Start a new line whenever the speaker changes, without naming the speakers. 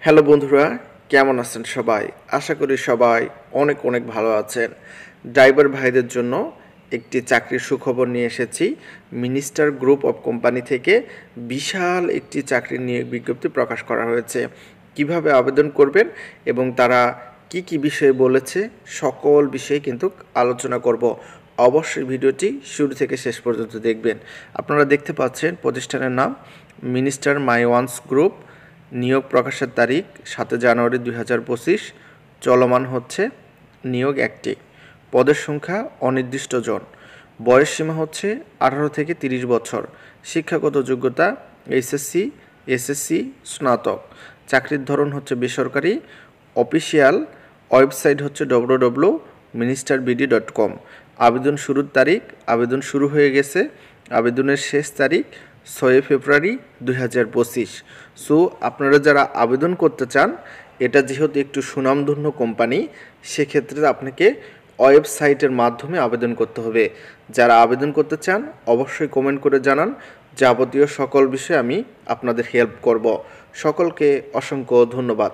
Hello বন্ধুরা, কেমন আছেন সবাই? আশা করি সবাই অনেক অনেক ভালো আছেন। ড্রাইভার ভাইদের জন্য একটি চাকরির সুখবর নিয়ে এসেছি। মিনিস্টার গ্রুপ অফ কোম্পানি থেকে বিশাল একটি চাকরির নিয়োগ বিজ্ঞপ্তি প্রকাশ করা হয়েছে। কিভাবে আবেদন করবেন এবং তারা কি কি বিষয়ে বলেছে সকল বিষয়ে কিন্তু আলোচনা করব। অবশ্যই ভিডিওটি শুরু থেকে শেষ পর্যন্ত দেখবেন। আপনারা দেখতে পাচ্ছেন প্রতিষ্ঠানের নাম মিনিস্টার মাইওয়ান্স গ্রুপ। নিয়োগ প্রকাশের তারিখ 7 জানুয়ারি 2025। চলমান হচ্ছে নিয়োগ একটি। পদের সংখ্যা অনির্দিষ্ট জন। বয়স সীমা হচ্ছে 18 থেকে 30 বছর। শিক্ষাগত যোগ্যতা এইচএসসি, এসএসসি, স্নাতক। চাকরির ধরন হচ্ছে বেসরকারি। অফিসিয়াল ওয়েবসাইট হচ্ছে www.ministerbd.com। আবেদন শুরুর তারিখ, আবেদন শুরু হয়ে গেছে। আবেদনের শেষ তারিখ 6 ফেব্রুয়ারি 2025। সো আপনারা যারা আবেদন করতে চান, এটা যেহেতু একটু সুনামধন্য কোম্পানি, সেক্ষেত্রে আপনাকে ওয়েবসাইটের মাধ্যমে আবেদন করতে হবে। যারা আবেদন করতে চান অবশ্যই কমেন্ট করে জানান। যাবতীয় সকল বিষয়ে আমি আপনাদের হেল্প করব। সকলকে অসংখ্য ধন্যবাদ।